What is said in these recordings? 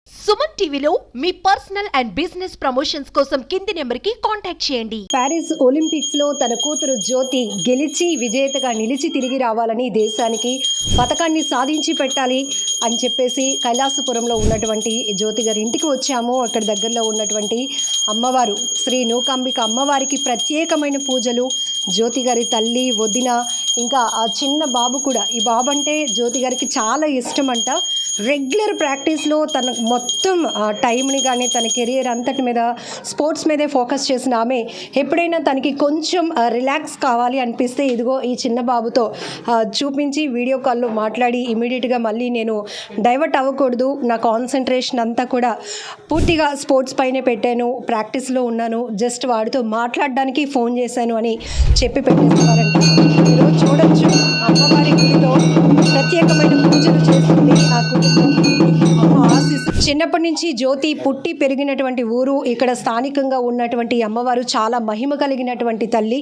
సుమన్ టీవీలో మీ personal and business promotions కోసం కింది నెంబర్కి కాంటాక్ట్ చేయండి. ప్యారిస్ ఒలింపిక్స్ లో తన కూతురు జ్యోతి గెలిచి విజేతగా నిలిచి తిరిగి రావాలని, దేశానికి పథకాన్ని సాధించి పెట్టాలి అని చెప్పేసి కైలాసపురంలో ఉన్నటువంటి జ్యోతి గారి ఇంటికి వచ్చాము. అక్కడ దగ్గరలో ఉన్నటువంటి అమ్మవారు శ్రీ నూకాంబిక అమ్మవారికి ప్రత్యేకమైన పూజలు. జ్యోతి గారి తల్లి, వదిన, ఇంకా ఆ చిన్న బాబు కూడా. ఈ బాబు అంటే జ్యోతి గారికి చాలా ఇష్టం అంట. రెగ్యులర్ ప్రాక్టీస్లో తన మొత్తం టైంని కానీ తన కెరియర్ అంతటి మీద స్పోర్ట్స్ మీదే ఫోకస్ చేసిన ఆమె ఎప్పుడైనా తనకి కొంచెం రిలాక్స్ కావాలి అనిపిస్తే ఇదిగో ఈ చిన్న బాబుతో చూపించి వీడియో కాల్లో మాట్లాడి ఇమీడియట్గా మళ్ళీ నేను డైవర్ట్ అవ్వకూడదు, నా కాన్సన్ట్రేషన్ అంతా కూడా పూర్తిగా స్పోర్ట్స్ పైనే పెట్టాను, ప్రాక్టీస్లో ఉన్నాను, జస్ట్ వాడితో మాట్లాడడానికి ఫోన్ చేశాను అని చెప్పి పెట్టేస్తున్నారంట. ఈరోజు చూడొచ్చు అమ్మవారి గుడిలో ప్రత్యేకమైన పూజలు చేస్తుంది ఆ కుటుంబం. చిన్నప్పటి నుంచి జ్యోతి పుట్టి పెరిగినటువంటి ఊరు, ఇక్కడ స్థానికంగా ఉన్నటువంటి అమ్మవారు చాలా మహిమ కలిగినటువంటి తల్లి.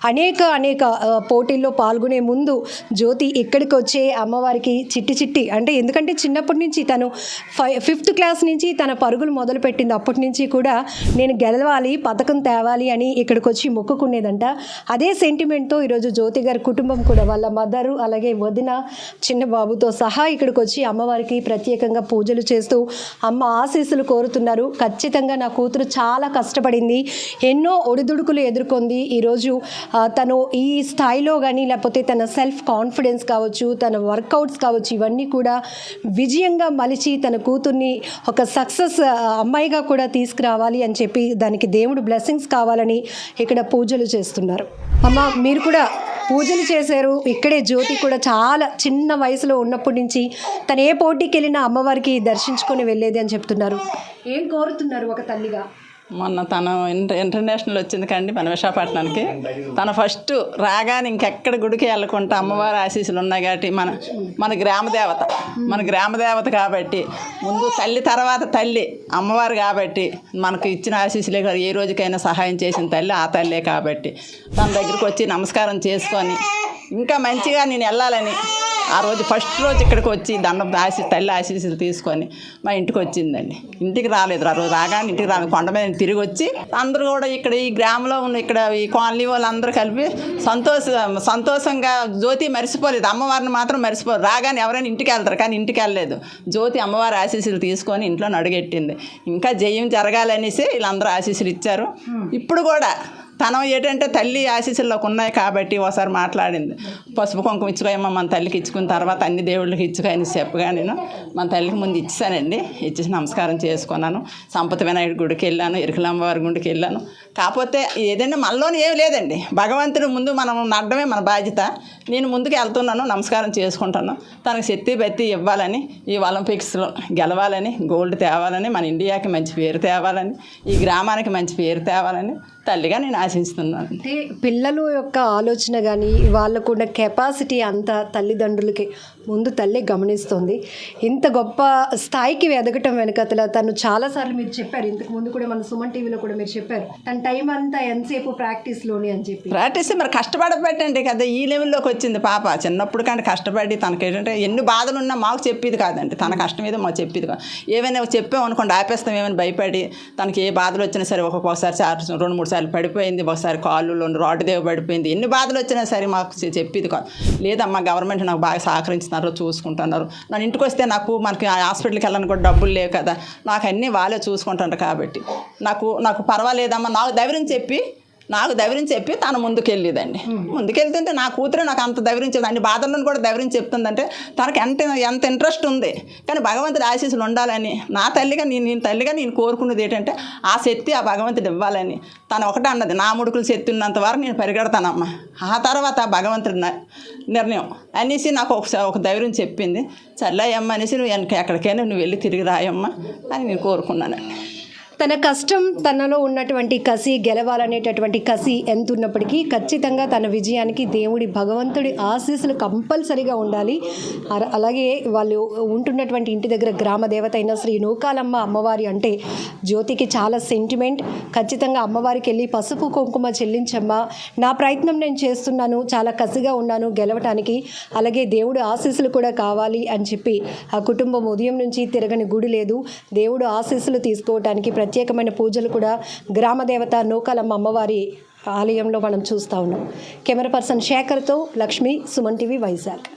అనేక పోటీల్లో పాల్గొనే ముందు జ్యోతి ఇక్కడికి వచ్చే అమ్మవారికి చిట్టి అంటే ఎందుకంటే చిన్నప్పటి నుంచి తను 5th క్లాస్ నుంచి తన పరుగులు మొదలుపెట్టింది. అప్పటి నుంచి కూడా నేను గెలవాలి, పథకం తేవాలి అని ఇక్కడికి వచ్చి మొక్కుకునేదంట. అదే సెంటిమెంట్తో ఈరోజు జ్యోతి గారి కుటుంబం కూడా వాళ్ళ మదరు, అలాగే వదిన, చిన్న బాబుతో సహా ఇక్కడికి వచ్చి అమ్మవారికి ప్రత్యేకంగా పూజలు చేస్తూ అమ్మ ఆశీస్సులు కోరుతున్నారు. ఖచ్చితంగా నా కూతురు చాలా కష్టపడింది, ఎన్నో ఒడిదుడుకులు ఎదుర్కొంది. ఈరోజు తను ఈ స్థాయిలో కానీ లేకపోతే తన సెల్ఫ్ కాన్ఫిడెన్స్ కావచ్చు, తన వర్కౌట్స్ కావచ్చు, ఇవన్నీ కూడా విజయంగా మలిచి తన కూతుర్ని ఒక సక్సెస్ అమ్మాయిగా కూడా తీసుకురావాలి అని చెప్పి దానికి దేవుడు బ్లెస్సింగ్స్ కావాలని ఇక్కడ పూజలు చేస్తున్నారు. అమ్మ మీరు కూడా పూజలు చేశారు. ఇక్కడే జ్యోతి కూడా చాలా చిన్న వయసులో ఉన్నప్పటి నుంచి తను ఏ పోటీకి వెళ్ళినా అమ్మవారికి దర్శించుకొని వెళ్ళేది అని చెప్తున్నారు. ఏం కోరుతున్నారు ఒక తల్లిగా? మొన్న తను ఇంటర్నేషనల్ వచ్చింది కండి మన విశాఖపట్నానికి. తను ఫస్ట్ రాగానే ఇంకెక్కడ గుడికి వెళ్ళకుండా అమ్మవారి ఆశీస్సులు ఉన్నాయి కాబట్టి మన గ్రామదేవత కాబట్టి ముందు తల్లి తర్వాత తల్లి అమ్మవారు కాబట్టి మనకు ఇచ్చిన ఆశీస్సులే కాదు, ఏ రోజుకైనా సహాయం చేసిన తల్లి ఆ తల్లే కాబట్టి తన దగ్గరికి వచ్చి నమస్కారం చేసుకొని ఇంకా మంచిగా నేను వెళ్ళాలని ఆ రోజు ఫస్ట్ రోజు ఇక్కడికి వచ్చి దండం తల్లి ఆశీస్సులు తీసుకొని మా ఇంటికి వచ్చిందండి. ఇంటికి రాలేదు, ఆ రోజు రాగానే ఇంటికి రాలేదు, కొండ మీద తిరిగి వచ్చి అందరూ కూడా ఇక్కడ ఈ గ్రామంలో ఉన్న ఇక్కడ ఈ కాలనీ వాళ్ళందరూ కలిపి సంతోషంగా జ్యోతి మర్చిపోలేదు, అమ్మవారిని మాత్రం మర్చిపోలేదు. రాగానే ఎవరైనా ఇంటికి వెళ్తారు కానీ ఇంటికి వెళ్ళలేదు. జ్యోతి అమ్మవారి ఆశీస్సులు తీసుకొని ఇంట్లో అడుగెట్టింది. ఇంకా జయం జరగాలనేసి వీళ్ళందరూ ఆశీస్సులు ఇచ్చారు. ఇప్పుడు కూడా తను ఏంటంటే తల్లి ఆశీస్సుల్లోకి ఉన్నాయి కాబట్టి ఒకసారి మాట్లాడింది, పసుపు కుంకుమ ఇచ్చుకోయమ్మా మన తల్లికి ఇచ్చుకున్న తర్వాత అన్ని దేవుళ్ళకి ఇచ్చుకోని చెప్పగా నేను మన తల్లికి ముందు ఇచ్చానండి. ఇచ్చేసి నమస్కారం చేసుకున్నాను. సంపత వినాయకుడి గుడికి వెళ్ళాను, ఇరుకలమ్మవారి గుడికి వెళ్ళాను. కాకపోతే ఏదైనా మనలోనే ఏమి లేదండి, భగవంతుడి ముందు మనం నడడమే మన బాధ్యత. నేను ముందుకు వెళ్తున్నాను, నమస్కారం చేసుకుంటాను. తనకు శక్తి బెత్తి ఇవ్వాలని, ఈ ఒలింపిక్స్లో గెలవాలని, గోల్డ్ తేవాలని, మన ఇండియాకి మంచి పేరు తేవాలని, ఈ గ్రామానికి మంచి పేరు తేవాలని తల్లిగా నేను ఆశిస్తున్నాను. అంటే పిల్లల యొక్క ఆలోచన కానీ వాళ్ళకు ఉన్న కెపాసిటీ అంతా తల్లిదండ్రులకి ముందు తల్లి గమనిస్తుంది. ఇంత గొప్ప స్థాయికి ఎదగటం వెనకతల తను చాలాసార్లు మీరు చెప్పారు, ఇంతకు ముందు కూడా మన సుమన్ టీవీలో కూడా మీరు చెప్పారు, తన టైం అంతా ఎంతసేపు ప్రాక్టీస్లోనే అని చెప్పి. ప్రాక్టీస్ మరి కష్టపడబెట్టండి కదా ఈ లెవెల్లోకి వచ్చింది పాప. చిన్నప్పుడు కానీ కష్టపడి తనకి ఏంటంటే ఎన్ని బాధలు ఉన్నా మాకు చెప్పేది కాదండి, తన కష్టం మీద మాకు చెప్పేది కాదు. ఏమైనా చెప్పామనుకోండి ఆపేస్తాం ఏమైనా భయపడి. తనకి ఏ బాధలు వచ్చినా సరే ఒక్కొక్కసారి 2-3 సార్లు పడిపోయింది, ఒకసారి కాళ్ళు రాడ్ దేవ పడిపోయింది. ఎన్ని బాధలు వచ్చినా సరే మాకు చెప్పేది కాదు. లేదమ్మా గవర్నమెంట్ నాకు బాగా సహకరించుతున్నారు, చూసుకుంటున్నారు. నన్ను ఇంటికి వస్తే మనకి హాస్పిటల్కి వెళ్ళాలని కూడా డబ్బులు లేవు కదా, నాకు అన్నీ వాళ్ళే చూసుకుంటున్నారు కాబట్టి నాకు పర్వాలేదమ్మా నాకు ధైర్యం చెప్పి తను ముందుకెళ్ళేదండి. ముందుకెళ్తుంటే నా కూతురు నాకు అంత ధైర్యం చెప్తుంది, అన్ని బాధలను కూడా ధైర్యం చెప్తుందంటే తనకి ఎంత ఇంట్రెస్ట్ ఉంది. కానీ భగవంతుడి ఆశీస్సులు ఉండాలని నా తల్లిగా నేను కోరుకున్నది ఏంటంటే ఆ శక్తి ఆ భగవంతుడు ఇవ్వాలని. తను ఒకటే అన్నది, నా ముడుకులు శక్తి ఉన్నంత వరకు నేను పరిగెడతానమ్మా, ఆ తర్వాత భగవంతుడి నిర్ణయం అనేసి నాకు ఒక ధైర్యం చెప్పింది. చల్లయ్యమ్మ అనేసి నువ్వు ఎక్కడికైనా నువ్వు వెళ్ళి తిరిగి రాయమ్మా అని నేను కోరుకున్నానండి. తన కష్టం, తనలో ఉన్నటువంటి కసి, గెలవాలనేటటువంటి కసి ఎంత ఉన్నప్పటికీ ఖచ్చితంగా తన విజయానికి భగవంతుడి ఆశీస్సులు కంపల్సరీగా ఉండాలి. అలాగే వాళ్ళు ఉంటున్నటువంటి ఇంటి దగ్గర గ్రామ దేవత అయిన శ్రీ నూకాలమ్మ అమ్మవారి అంటే జ్యోతికి చాలా సెంటిమెంట్. ఖచ్చితంగా అమ్మవారికి వెళ్ళి పసుపు కుంకుమ చెల్లించమ్మా, నా ప్రయత్నం నేను చేస్తున్నాను, చాలా కసిగా ఉన్నాను గెలవటానికి, అలాగే దేవుడు ఆశీస్సులు కూడా కావాలి అని చెప్పి ఆ కుటుంబం ఉదయం నుంచి తిరగని గుడి లేదు. దేవుడు ఆశీస్సులు తీసుకోవటానికి ప్రత్యేకమైన పూజలు కూడా గ్రామదేవత నూకాలమ్మ అమ్మవారి ఆలయంలో మనం చూస్తూ ఉన్నాం. కెమెరా పర్సన్ శేఖర్తో లక్ష్మి, సుమన్ టీవీ, వైజాగ్.